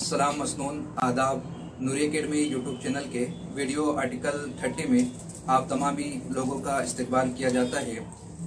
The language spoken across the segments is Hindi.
सलाम मसनून आदाब। नूरी अकेडमी यूट्यूब चैनल के वीडियो आर्टिकल 30 में आप तमामी लोगों का इस्तकबाल किया जाता है।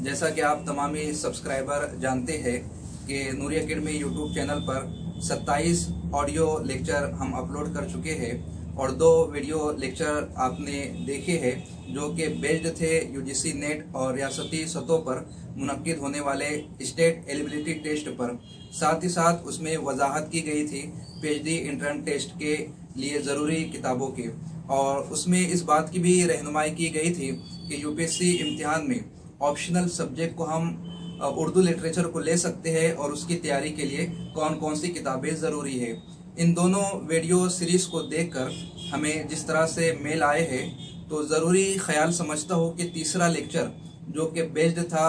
जैसा कि आप तमामी सब्सक्राइबर जानते हैं कि नूरी अकेडमी यूट्यूब चैनल पर 27 ऑडियो लेक्चर हम अपलोड कर चुके हैं और 2 वीडियो लेक्चर आपने देखे हैं जो कि बेस्ड थे यूजीसी नेट और रियासती सतहों पर मुनक्किद होने वाले स्टेट एलिजिबिलिटी टेस्ट पर। साथ ही साथ उसमें वजाहत की गई थी पीएचडी इंट्रेंस टेस्ट के लिए ज़रूरी किताबों की, और उसमें इस बात की भी रहनुमाई की गई थी कि यूपीएससी इम्तिहान में ऑप्शनल सब्जेक्ट को हम उर्दू लिटरेचर को ले सकते हैं और उसकी तैयारी के लिए कौन कौन सी किताबें ज़रूरी है। इन दोनों वीडियो सीरीज़ को देखकर हमें जिस तरह से मेल आए हैं तो ज़रूरी ख्याल समझता हूँ कि तीसरा लेक्चर जो कि बेस्ड था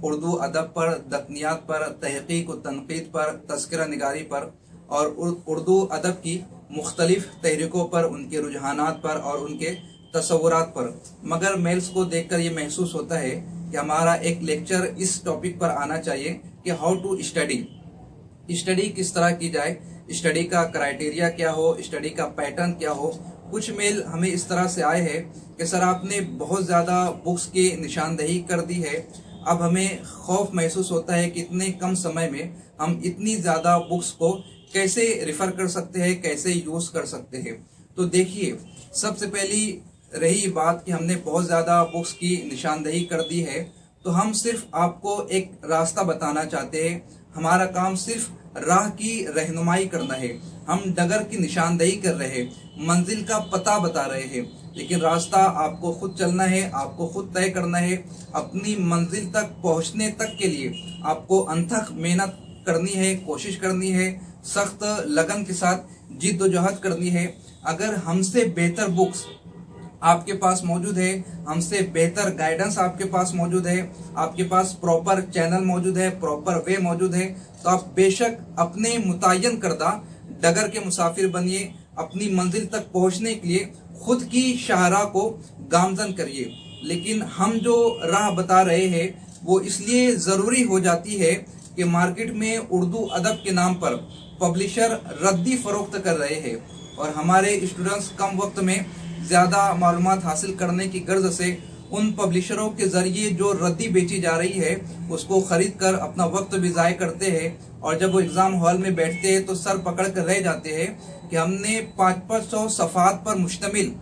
उर्दू अदब पर, दक्नियात पर, तहक़ीक़ व तनक़ीद पर, तज़किरा निगारी पर और उर्दू अदब की मुख्तलिफ तहरीकों पर, उनके रुझानात पर और उनके तसव्वुरात पर। मगर मेल्स को देखकर ये महसूस होता है कि हमारा एक लेक्चर इस टॉपिक पर आना चाहिए कि हाउ टू स्टडी किस तरह की जाए, स्टडी का क्राइटेरिया क्या हो, स्टडी का पैटर्न क्या हो। कुछ मेल हमें इस तरह से आए हैं कि सर आपने बहुत ज़्यादा बुक्स की निशानदेही कर दी है, अब हमें खौफ महसूस होता है कि इतने कम समय में हम इतनी ज़्यादा बुक्स को कैसे रिफ़र कर सकते हैं, कैसे यूज़ कर सकते हैं। तो देखिए, सबसे पहली रही बात कि हमने बहुत ज़्यादा बुक्स की निशानदेही कर दी है, तो हम सिर्फ आपको एक रास्ता बताना चाहते हैं। हमारा काम सिर्फ राह की रहनुमाई करना है। हम डगर की निशानदेही कर रहे हैं, मंजिल का पता बता रहे हैं, लेकिन रास्ता आपको खुद चलना है, आपको खुद तय करना है। अपनी मंजिल तक पहुंचने तक के लिए आपको अनथक मेहनत करनी है, कोशिश करनी है, सख्त लगन के साथ जिद्दोजहद करनी है। अगर हमसे बेहतर बुक्स आपके पास मौजूद है, हमसे बेहतर गाइडेंस आपके पास मौजूद है, आपके पास प्रॉपर चैनल मौजूद है, प्रॉपर वे मौजूद है, तो आप बेशक अपने मुतय्यन करदा डगर के मुसाफिर बनिए। अपनी मंजिल तक पहुंचने के लिए खुद की शाहराह को गामजन करिए। लेकिन हम जो राह बता रहे हैं वो इसलिए ज़रूरी हो जाती है कि मार्केट में उर्दू अदब के नाम पर पब्लिशर रद्दी फरोख्त कर रहे हैं और हमारे स्टूडेंट्स कम वक्त में ज़्यादा मालूमात हासिल करने की गर्ज से उन पब्लिशरों के ज़रिए जो रद्दी बेची जा रही है उसको ख़रीद कर अपना वक्त भी ज़ाय करते हैं, और जब वो एग्ज़ाम हॉल में बैठते हैं तो सर पकड़ कर रह जाते हैं कि हमने 500 सफ़ात पर मुश्तमिल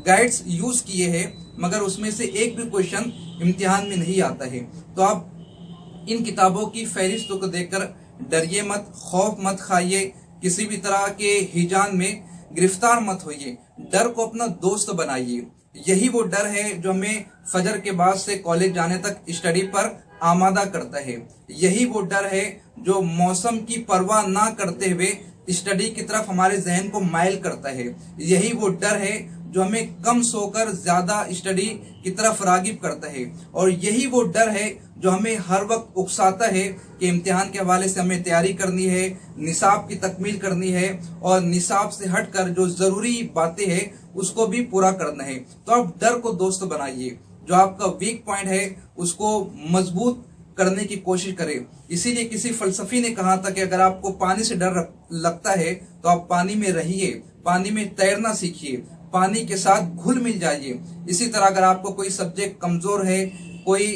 गाइड्स यूज़ किए हैं मगर उसमें से एक भी क्वेश्चन इम्तिहान में नहीं आता है। तो आप इन किताबों की फहरिस्तों को देखकर डरिए मत, खौफ मत खाइए, किसी भी तरह के हिजान में गिरफ्तार मत होइए। डर को अपना दोस्त बनाइए। यही वो डर है जो हमें फजर के बाद से कॉलेज जाने तक स्टडी पर आमादा करता है। यही वो डर है जो मौसम की परवाह ना करते हुए स्टडी की तरफ हमारे जहन को माइल करता है। यही वो डर है जो हमें कम सोकर ज्यादा स्टडी की तरफ रागिब करता है, और यही वो डर है जो हमें हर वक्त उकसाता है कि इम्तिहान के हवाले से हमें तैयारी करनी है, निसाब की तकमील करनी है और निसाब से हटकर जो जरूरी बातें हैं उसको भी पूरा करना है। तो आप डर को दोस्त बनाइए, जो आपका वीक पॉइंट है उसको मजबूत करने की कोशिश करें। इसीलिए किसी फलसफी ने कहा था कि अगर आपको पानी से डर लगता है तो आप पानी में रहिए, पानी में तैरना सीखिए, पानी के साथ घुल मिल जाइए। इसी तरह अगर आपको कोई सब्जेक्ट कमजोर है, कोई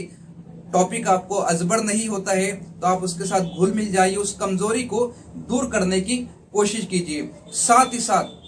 टॉपिक आपको अजबर नहीं होता है, तो आप उसके साथ घुल मिल जाइए, उस कमजोरी को दूर करने की कोशिश कीजिए। साथ ही साथ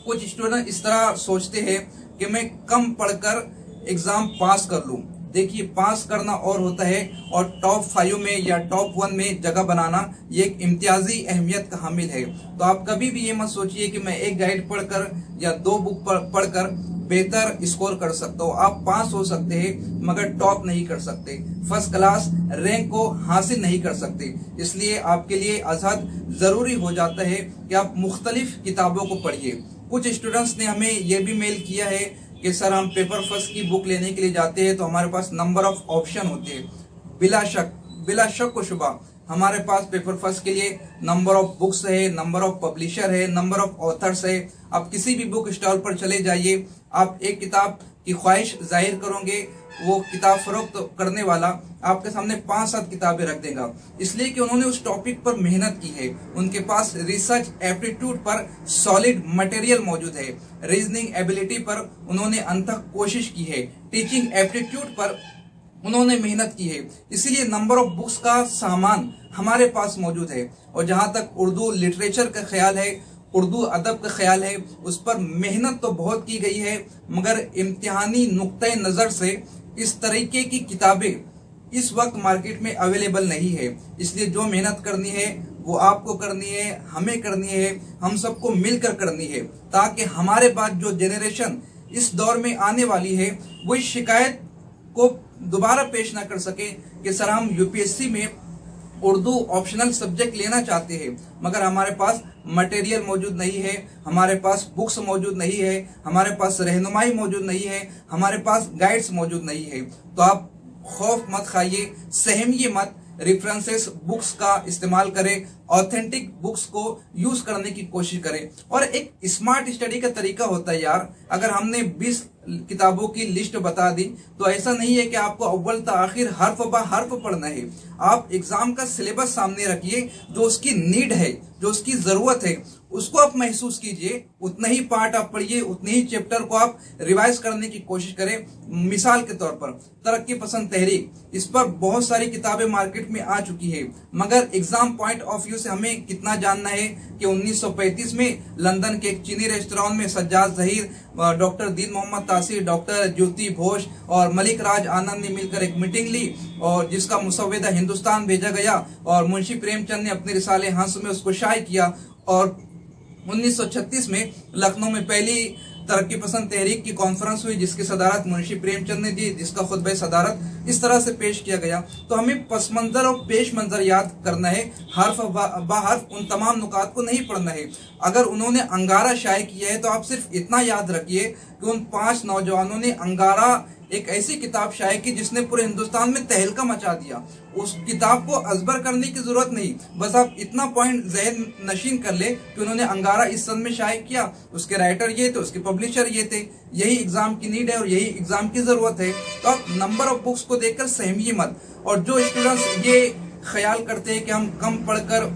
कुछ स्टूडेंट इस तरह सोचते हैं कि मैं कम पढ़कर एग्जाम पास कर लूं। देखिए, पास करना और होता है और टॉप 5 में या टॉप 1 में जगह बनाना ये एक इम्तियाजी अहमियत का हामिल है। तो आप कभी भी ये मत सोचिए कि मैं एक गाइड पढ़कर या 2 बुक पढ़कर बेहतर स्कोर कर सकते हो, आप पास हो सकते हैं मगर टॉप नहीं कर सकते, फर्स्ट क्लास रैंक को हासिल नहीं कर सकते। इसलिए आपके लिए अजहद जरूरी हो जाता है कि आप मुख्तलिफ किताबों को पढ़िए। कुछ स्टूडेंट्स ने हमें यह भी मेल किया है कि सर हम पेपर फर्स्ट की बुक लेने के लिए जाते हैं तो हमारे पास नंबर ऑफ ऑप्शन होते हैं। बिला शक व शुबा हमारे पास पेपर फर्स्ट के लिए नंबर ऑफ बुक्स है, नंबर ऑफ पब्लिशर है, नंबर ऑफ ऑथर्स है। आप किसी भी बुक स्टॉल पर चले जाइए, आप एक किताब की ख्वाहिश जाहिर करोगे, वो किताब फरोख्त करने वाला आपके सामने 5-7 किताबें रख देगा, इसलिए कि उन्होंने उस टॉपिक पर मेहनत की है, उनके पास रिसर्च एप्टीट्यूड पर सॉलिड मटेरियल मौजूद है, रीजनिंग एबिलिटी पर उन्होंने अनथक कोशिश की है, टीचिंग एप्टीट्यूड पर उन्होंने मेहनत की है। इसीलिए नंबर ऑफ बुक्स का सामान हमारे पास मौजूद है। और जहां तक उर्दू लिटरेचर का ख्याल है, उर्दू अदब का ख्याल है, उस पर मेहनत तो बहुत की गई है, मगर इम्तिहानी नुक्ते नज़र से इस तरीके की किताबें इस वक्त मार्केट में अवेलेबल नहीं है। इसलिए जो मेहनत करनी है वो आपको करनी है, हमें करनी है, हम सबको मिलकर करनी है, ताकि हमारे बाद जो जेनरेशन इस दौर में आने वाली है वो इस शिकायत को दोबारा पेश ना कर सके कि सर हम यूपीएससी में उर्दू ऑप्शनल सब्जेक्ट लेना चाहते हैं मगर हमारे पास मटेरियल मौजूद नहीं है, हमारे पास बुक्स मौजूद नहीं है, हमारे पास रहनुमाई मौजूद नहीं है, हमारे पास गाइड्स मौजूद नहीं है। तो आप खौफ मत खाइए, सहमिए मत, रेफरेंसेस बुक्स का इस्तेमाल करें, ऑथेंटिक बुक्स को यूज करने की कोशिश करें। और एक स्मार्ट स्टडी का तरीका होता है यार, अगर हमने 20 किताबों की लिस्ट बता दी तो ऐसा नहीं है कि आपको अव्वल से आखिर हर्फ ब हर्फ पढ़ना है। आप एग्जाम का सिलेबस सामने रखिए, जो उसकी नीड है, जो उसकी जरूरत है, उसको आप महसूस कीजिए, उतना ही पार्ट आप पढ़िए, उतने ही चैप्टर को आप रिवाइज करने की कोशिश करें। मिसाल के तौर पर तरक्की पसंद तहरीक, इस पर बहुत सारी किताबें मार्केट में आ चुकी है, मगर एग्जाम पॉइंट ऑफ व्यू से हमें कितना जानना है कि 1935 में लंदन के एक चीनी रेस्टोरेंट में सज्जाद जहीर, डॉक्टर दीन मोहम्मद तासीर, डॉक्टर ज्योति घोष और मलिक राज आनंद ने मिलकर एक मीटिंग ली और जिसका मुसव्वदा हिंदुस्तान भेजा गया और मुंशी प्रेमचंद ने अपने रिसाले हंस में उसको शाये किया। और 1936 में लखनऊ में पहली तरक्की पसंद तहरीक की कॉन्फ्रेंस हुई जिसकी सदारत मुंशी प्रेमचंद ने दी, जिसका खुतबा सदारत इस तरह से पेश किया गया। तो हमें पस मंजर और पेश मंजर याद करना है, हर्फ ब हर्फ उन तमाम नुकात को नहीं पढ़ना है। अगर उन्होंने अंगारा शाये किया है तो आप सिर्फ इतना याद रखिए कि उन 5 नौजवानों ने अंगारा एक ऐसी किताब शाये की जिसने पूरे हिंदुस्तान में तहलका मचा दिया। उस किताब को अजबर करने की जरूरत नहीं, बस आप इतना पॉइंट जहन नशीन कर ले कि उन्होंने अंगारा इस सन में शाये किया, उसके राइटर ये थे, उसके पब्लिशर ये थे। यही एग्जाम की नीड है और यही एग्जाम की जरूरत है। तो आप नंबर ऑफ बुक्स को देखकर सहमिए मत। और जो स्टूडेंट्स ये ख्याल करते हैं कि हम कम पढ़कर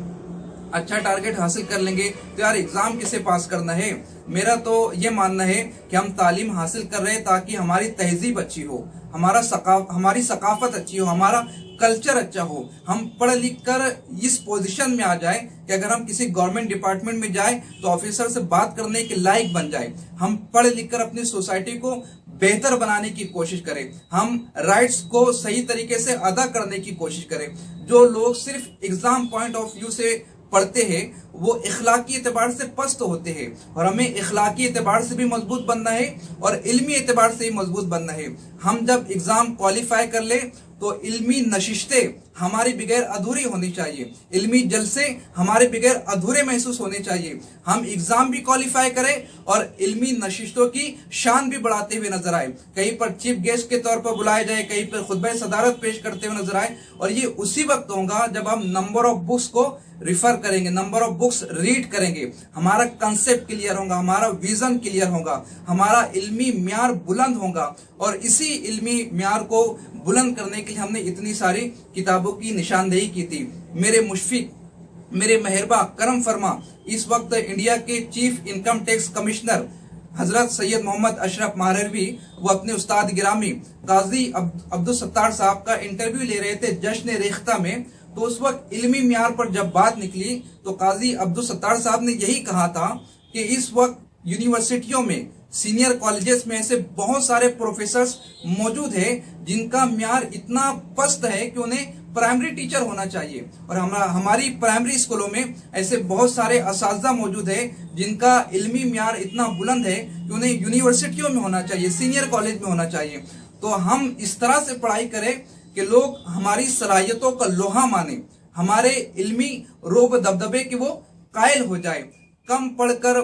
अच्छा टारगेट हासिल कर लेंगे तो यार एग्जाम किसे पास करना है। मेरा तो ये मानना है कि हम तालीम हासिल कर रहे हैं ताकि हमारी तहजीब अच्छी हो, हमारी सकाफत अच्छी हो, हमारा कल्चर अच्छा हो, हम पढ़ लिख कर इस पोजीशन में आ जाए कि अगर हम किसी गवर्नमेंट डिपार्टमेंट में जाए तो ऑफिसर से बात करने के लायक बन जाए। हम पढ़ लिख कर अपनी सोसाइटी को बेहतर बनाने की कोशिश करें, हम राइट्स को सही तरीके से अदा करने की कोशिश करें। जो लोग सिर्फ एग्जाम पॉइंट ऑफ व्यू से पढ़ते हैं वो इखलाकी एतबार से पस्त होते हैं, और हमें इखलाकी एतबार से भी मजबूत बनना है और इल्मी एतबार से भी मजबूत बनना है। हम जब एग्जाम क्वालिफाई कर ले तो इल्मी नशिस्तें हमारी बगैर अधूरी होनी चाहिए, इल्मी जलसे हमारे बगैर अधूरे महसूस होने चाहिए। हम एग्जाम भी क्वालिफाई करें और इल्मी नशिस्तों की शान भी बढ़ाते हुए नजर आए, कहीं पर चीफ गेस्ट के तौर पर बुलाए जाए, कहीं पर खुतबा सदारत पेश करते हुए नजर आए। और ये उसी वक्त होगा जब हम नंबर ऑफ बुक्स को रिफर करेंगे, नंबर ऑफ बुक्स रीड करेंगे, हमारा कंसेप्ट क्लियर होगा, हमारा विजन क्लियर होगा, हमारा इल्मी म्यार बुलंद होगा। और इसी इल्मी म्यार को बुलंद करने के लिए हमने इतनी सारी किताबों की निशानदेही की थी। मेरे मुशफिक, मेरे मेहरबा, करम फरमा, इस वक्त इंडिया के चीफ इनकम टैक्स कमिश्नर हजरत सैयद मोहम्मद अशरफ माहरवी वो अपने उस्ताद गिरामी काजी अब्दुल सत्तार साहब का इंटरव्यू ले रहे थे जश्न रेख्ता में। तो उस वक्त इल्मी म्यार पर जब बात निकली तो काजी अब्दुल सत्तार साहब ने यही कहा था कि इस वक्त यूनिवर्सिटियों में, सीनियर कॉलेजेस में ऐसे बहुत सारे प्रोफेसर्स मौजूद हैं जिनका म्यार इतना पस्त है कि उन्हें प्राइमरी टीचर होना चाहिए। और हमारी प्राइमरी स्कूलों में ऐसे बहुत सारे असातिज़ा मौजूद है जिनका इल्मी म्यार इतना बुलंद है कि उन्हें यूनिवर्सिटियों में होना चाहिए, सीनियर कॉलेज में होना चाहिए। तो हम इस तरह से पढ़ाई करें कि लोग हमारी सलाहियतों का लोहा माने, हमारे इल्मी रोब दबदबे के वो कायल हो जाए। कम पढ़कर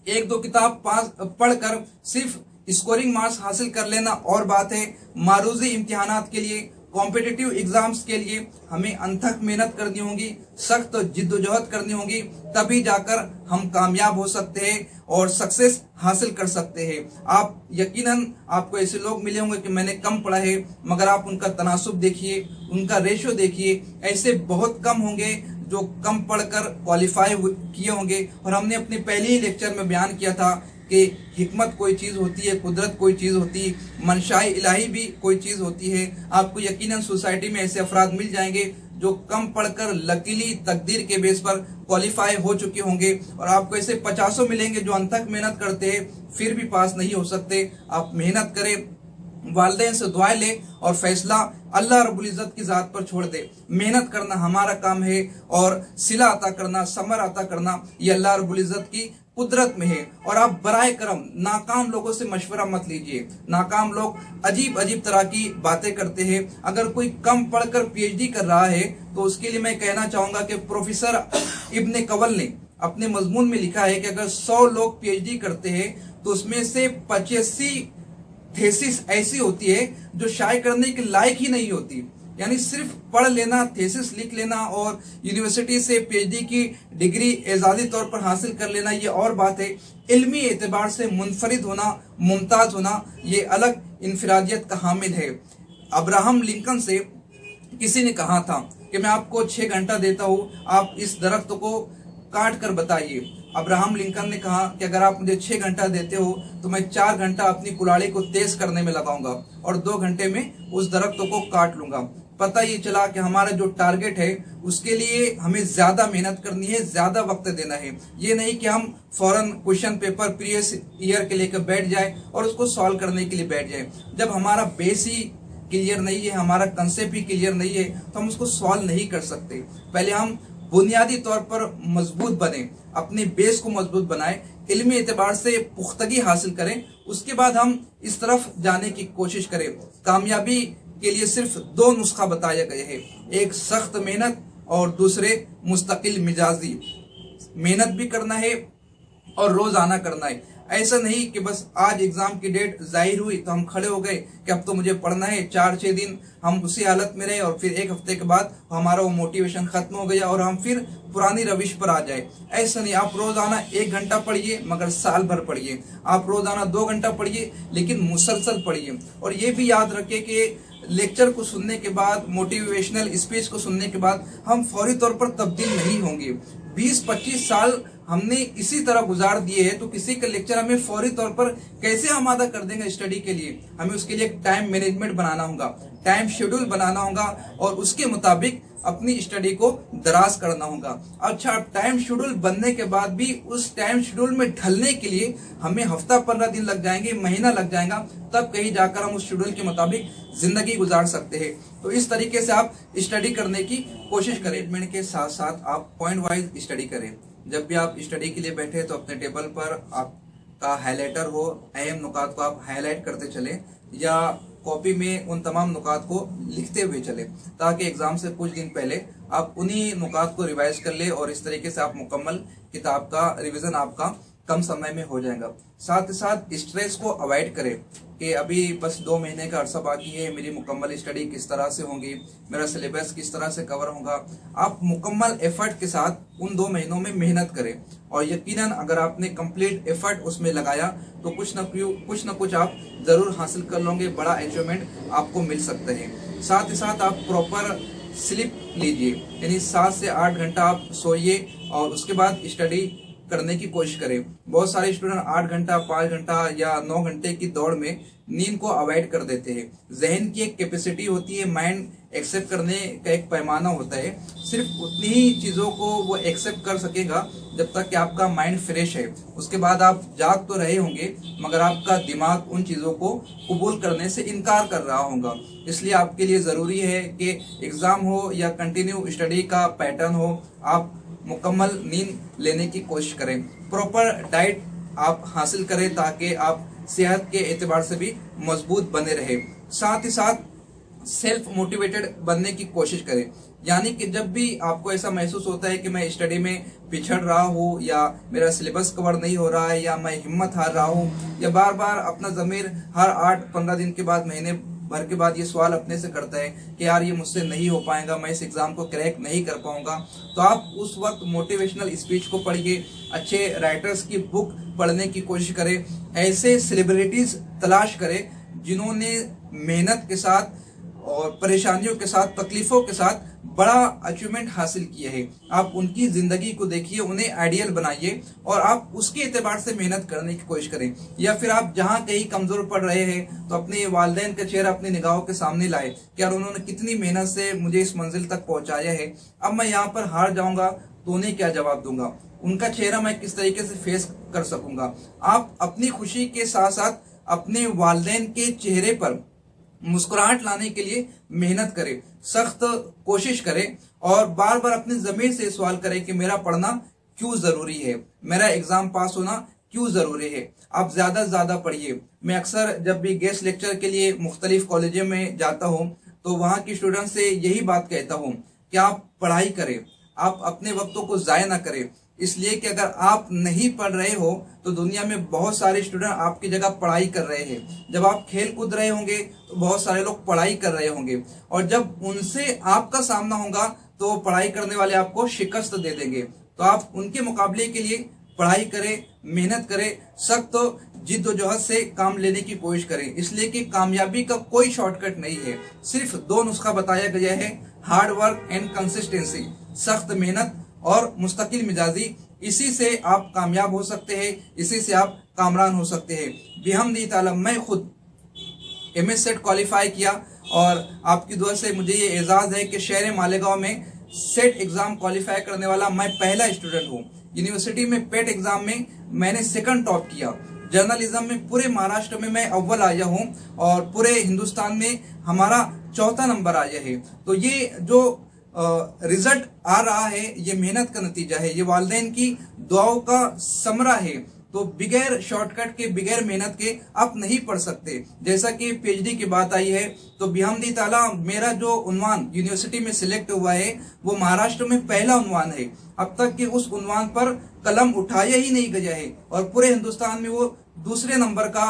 एक दो किताब पास पढ़कर सिर्फ स्कोरिंग मार्क्स हासिल कर लेना और बात है। मारूजी इम्तिहानात के लिए, कॉम्पिटिटिव एग्जाम्स के लिए हमें अनथक मेहनत करनी होगी, सख्त जिद्दोजहद करनी होगी, तभी जाकर हम कामयाब हो सकते हैं और सक्सेस हासिल कर सकते हैं। आप यकीनन आपको ऐसे लोग मिले होंगे कि मैंने कम पढ़ा है, मगर आप उनका तनासुब देखिए, उनका रेशो देखिए, ऐसे बहुत कम होंगे जो कम पढ़कर क्वालिफाई किए होंगे। और हमने अपने पहले ही लेक्चर में बयान किया था कि हिकमत कोई चीज़ होती है, कुदरत कोई चीज़ होती है, मनशाई इलाही भी कोई चीज़ होती है। आपको यकीनन सोसाइटी में ऐसे अफराद मिल जाएंगे जो कम पढ़कर लकीली तकदीर के बेस पर क्वालिफाई हो चुके होंगे, और आपको ऐसे 50 मिलेंगे जो अनथक मेहनत करते हैं फिर भी पास नहीं हो सकते। आप मेहनत करें, वालिदैन से दुआएं ले और फैसला अल्लाह रब्बुल इज्जत की जात पर छोड़ दे। मेहनत करना हमारा काम है और सिला अता करना, समर अता करना ये अल्लाह रब्बुल इज्जत की कुदरत में है। और आप बराए करम नाकाम लोगों से मशवरा मत लीजिए। नाकाम लोग अजीब अजीब तरह की बातें करते हैं। अगर कोई कम पढ़कर पीएचडी कर रहा है तो उसके लिए मैं कहना चाहूंगा कि प्रोफेसर इब्ने कवल ने अपने मजमून में लिखा है कि अगर 100 लोग पीएचडी करते हैं तो उसमें से 85 थेसिस ऐसी होती है जो शाये करने के लायक ही नहीं होती। यानी सिर्फ पढ़ लेना, थेसिस लिख लेना और यूनिवर्सिटी से पीएचडी की डिग्री एजाजी तौर पर हासिल कर लेना ये और बात है। इल्मी एतबार से मुनफरिद होना, मुमताज होना ये अलग इनफरादियत का हामिल है। अब्राहम लिंकन से किसी ने कहा था कि मैं आपको 6 घंटा देता हूँ, आप इस दरख्त को काट कर बताइए। अब्राहम लिंकन ने कहा कि अगर आप मुझे 6 घंटा देते हो तो मैं 4 घंटा अपनी कुल्हाड़ी को तेज करने में लगाऊंगा और 2 घंटे में उस दरख्त को काट लूंगा। पता ये चला कि हमारा जो टारगेट है उसके लिए हमें ज्यादा मेहनत करनी है, ज्यादा वक्त देना है। ये नहीं कि हम फौरन क्वेश्चन पेपर प्रीवियस ईयर के लेकर बैठ जाए और उसको सॉल्व करने के लिए बैठ जाए। जब हमारा बेस ही क्लियर नहीं है, हमारा कंसेप्ट ही क्लियर नहीं है तो हम उसको सॉल्व नहीं कर सकते। पहले हम बुनियादी तौर पर मजबूत बने, अपने बेस को मजबूत बनाएं, इल्मी एतबार से पुख्तगी हासिल करें, उसके बाद हम इस तरफ जाने की कोशिश करें। कामयाबी के लिए सिर्फ 2 नुस्खा बताए गए हैं, एक सख्त मेहनत और दूसरे मुस्तकिल मिजाजी। मेहनत भी करना है और रोजाना करना है। ऐसा नहीं कि बस आज एग्जाम की डेट जाहिर हुई तो हम खड़े हो गए कि अब तो मुझे पढ़ना है, 4-6 दिन हम उसी हालत में रहे और फिर 1 हफ्ते के बाद हमारा वो मोटिवेशन खत्म हो गया और हम फिर पुरानी रविश पर आ जाए। ऐसा नहीं, आप रोजाना 1 घंटा पढ़िए मगर साल भर पढ़िए। आप रोजाना 2 घंटा पढ़िए लेकिन मुसलसल पढ़िए। और ये भी याद रखिए कि लेक्चर को सुनने के बाद, मोटिवेशनल स्पीच को सुनने के बाद हम फौरी तौर पर तब्दील नहीं होंगे। 20-25 साल हमने इसी तरह गुजार दिए हैं तो किसी का लेक्चर हमें फौरी तौर पर कैसे आमादा कर देंगे स्टडी के लिए। हमें उसके लिए टाइम मैनेजमेंट बनाना होगा, टाइम शेड्यूल बनाना होगा और उसके मुताबिक अपनी स्टडी को दराज करना होगा। अच्छा, टाइम शेड्यूल बनने के बाद भी उस टाइम शेड्यूल में ढलने के लिए हमें हफ्ता 15 दिन लग जाएंगे, महीना लग जाएगा, तब कहीं जाकर हम उस शेड्यूल के मुताबिक जिंदगी गुजार सकते हैं। तो इस तरीके से आप स्टडी करने की कोशिश करें। मैनेजमेंट के साथ साथ आप पॉइंट वाइज स्टडी करें। जब भी आप स्टडी के लिए बैठे तो अपने टेबल पर आपका हाईलाइटर हो, अहम नुकात को आप हाईलाइट करते चले या कॉपी में उन तमाम नुकात को लिखते हुए चले, ताकि एग्जाम से कुछ दिन पहले आप उन्हीं नुकात को रिवाइज कर ले और इस तरीके से आप मुकम्मल किताब का रिवीजन आपका कम समय में हो जाएगा। साथ ही साथ स्ट्रेस को अवॉइड करें कि अभी बस 2 महीने का अरसा बाकी है, मेरी मुकम्मल स्टडी किस तरह से होगी, मेरा सिलेबस किस तरह से कवर होगा। आप मुकम्मल एफर्ट के साथ उन 2 महीनों में मेहनत करें और यकीनन अगर आपने कंप्लीट एफर्ट उसमें लगाया तो कुछ न कुछ आप जरूर हासिल कर लोगे, बड़ा अचीवमेंट आपको मिल सकता है। साथ ही साथ आप प्रॉपर स्लीप लीजिए, यानी 7 से 8 घंटा आप सोइए और उसके बाद स्टडी करने की कोशिश करें। बहुत सारे स्टूडेंट 8 घंटा, 5 घंटा या 9 घंटे की दौड़ में नींद को अवॉइड कर देते हैं। जहन की एक कैपेसिटी होती है, माइंड एक्सेप्ट करने का एक पैमाना होता है, सिर्फ उतनी ही चीजों को वो एक्सेप्ट कर सकेगा जब तक कि आपका माइंड फ्रेश है। उसके बाद आप जाग तो रहे होंगे मगर आपका दिमाग उन चीज़ों को कबूल करने से इनकार कर रहा होगा। इसलिए आपके लिए ज़रूरी है कि एग्ज़ाम हो या कंटिन्यू स्टडी का पैटर्न हो, आप मुकम्मल नींद लेने की कोशिश करें, प्रॉपर डाइट आप हासिल करें ताकि आप सेहत के एतबार से भी मजबूत बने रहे। साथ ही साथ सेल्फ मोटिवेटेड बनने की कोशिश करें, यानी कि जब भी आपको ऐसा महसूस होता है कि मैं स्टडी में पिछड़ रहा हूँ या मेरा सिलेबस कवर नहीं हो रहा है या मैं हिम्मत हार रहा हूँ या बार बार अपना ज़मीर हर 8-15 दिन के बाद, महीने भर के बाद ये सवाल अपने से करता है कि यार ये मुझसे नहीं हो पाएगा, मैं इस एग्ज़ाम को क्रैक नहीं कर पाऊंगा, तो आप उस वक्त मोटिवेशनल स्पीच को पढ़िए, अच्छे राइटर्स की बुक पढ़ने की कोशिश करें, ऐसे सेलिब्रिटीज़ तलाश करें जिन्होंने मेहनत के साथ और परेशानियों के साथ, तकलीफों के साथ बड़ा अचीवमेंट हासिल किए हैं। आप उनकी जिंदगी को देखिए, उन्हें आइडियल बनाइए और आप उसके एतबार से मेहनत करने की कोशिश करें। या फिर आप जहां कहीं कमजोर पड़ रहे हैं तो अपने वालिदैन का चेहरा अपनी निगाहों के सामने लाए कि यार उन्होंने कितनी मेहनत से मुझे इस मंजिल तक पहुंचाया है, अब मैं यहाँ पर हार जाऊंगा तो उन्हें क्या जवाब दूंगा, उनका चेहरा मैं किस तरीके से फेस कर सकूंगा। आप अपनी खुशी के साथ साथ अपने वालिदैन के चेहरे पर मुस्कुराहट लाने के लिए मेहनत करें, सख्त कोशिश करें और बार बार अपने ज़मीर से सवाल करें कि मेरा पढ़ना क्यों ज़रूरी है, मेरा एग्ज़ाम पास होना क्यों ज़रूरी है। आप ज़्यादा से ज़्यादा पढ़िए। मैं अक्सर जब भी गेस्ट लेक्चर के लिए मुख्तलिफ कॉलेजों में जाता हूँ तो वहाँ की स्टूडेंट से यही बात कहता हूँ कि आप पढ़ाई करें, आप अपने वक्तों को ज़ाया ना करें, इसलिए कि अगर आप नहीं पढ़ रहे हो तो दुनिया में बहुत सारे स्टूडेंट आपकी जगह पढ़ाई कर रहे हैं। जब आप खेल कूद रहे होंगे तो बहुत सारे लोग पढ़ाई कर रहे होंगे और जब उनसे आपका सामना होगा तो पढ़ाई करने वाले आपको शिकस्त दे देंगे। तो आप उनके मुकाबले के लिए पढ़ाई करें, मेहनत करें, सख्त जिद्दोजहद से काम लेने की कोशिश करें, इसलिए कि कामयाबी का कोई शॉर्टकट नहीं है। सिर्फ 2 नुस्खा बताया गया है, हार्ड वर्क एंड कंसिस्टेंसी, सख्त मेहनत और मुस्तकिल मिजाजी। इसी से आप कामयाब हो सकते हैं, इसी से आप कामरान हो सकते हैं। बिहम्दी ताला मैं खुद MS सेट क्वालिफाई किया और आपकी दुआ से मुझे ये एजाज़ है कि शहर मालेगांव में सेट एग्ज़ाम क्वालिफाई करने वाला मैं पहला स्टूडेंट हूँ। यूनिवर्सिटी में पेट एग्ज़ाम में मैंने 2nd टॉप किया। जर्नलिज्म में पूरे महाराष्ट्र में मैं अव्वल आया हूँ और पूरे हिंदुस्तान में हमारा 4था नंबर आया है। तो ये जो रिजल्ट आ रहा है ये मेहनत का नतीजा है, ये वालिदैन की दुआओं का समरा है। तो बिगैर शॉर्टकट के, बिगैर मेहनत के आप नहीं पढ़ सकते। जैसा कि PhD की बात आई है तो बिहम्दी ताला मेरा जो उन्वान यूनिवर्सिटी में सिलेक्ट हुआ है वो महाराष्ट्र में पहला उन्वान है। अब तक कि उस उन्वान पर कलम उठाया ही नहीं गया है और पूरे हिंदुस्तान में वो दूसरे नंबर का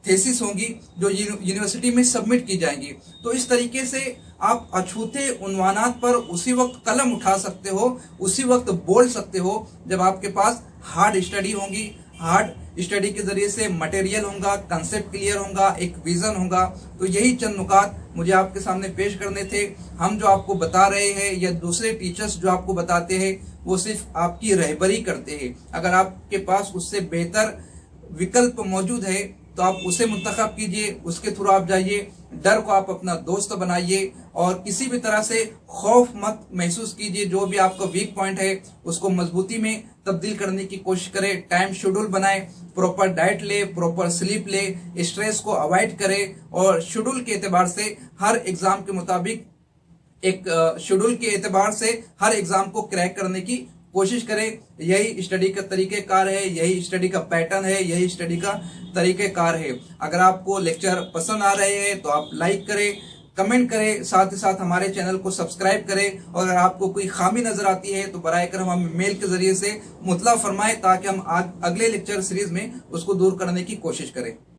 थेसिस होंगी जो यूनिवर्सिटी में सबमिट की जाएंगी। तो इस तरीके से आप अछूते उन्वानात पर उसी वक्त कलम उठा सकते हो, उसी वक्त बोल सकते हो जब आपके पास हार्ड स्टडी होंगी। हार्ड स्टडी के जरिए से मटेरियल होगा, कंसेप्ट क्लियर होगा, एक विजन होगा। तो यही चंद नुकात मुझे आपके सामने पेश करने थे। हम जो आपको बता रहे हैं या दूसरे टीचर्स जो आपको बताते हैं वो सिर्फ आपकी रहबरी करते हैं। अगर आपके पास उससे बेहतर विकल्प मौजूद है तो आप उसे मुंतखब कीजिए, उसके थ्रू आप जाइए, डर को आप अपना दोस्त बनाइए और किसी भी तरह से खौफ मत महसूस कीजिए। जो भी आपका वीक पॉइंट है उसको मजबूती में तब्दील करने की कोशिश करें। टाइम शेड्यूल बनाए, प्रॉपर डाइट ले, प्रॉपर स्लीप ले, स्ट्रेस को अवॉइड करें और शेड्यूल के एतबार से हर एग्जाम के मुताबिक एक शेड्यूल के एतबार से हर एग्जाम को क्रैक करने की कोशिश करें। यही स्टडी का तरीक़ेकार है, यही स्टडी का पैटर्न है, यही स्टडी का तरीक़ेकार है। अगर आपको लेक्चर पसंद आ रहे हैं तो आप लाइक करें, कमेंट करें, साथ ही साथ हमारे चैनल को सब्सक्राइब करें और अगर आपको कोई खामी नजर आती है तो बराए करम हमें मेल के जरिए से मुतला फरमाएं ताकि हम अगले लेक्चर सीरीज में उसको दूर करने की कोशिश करें।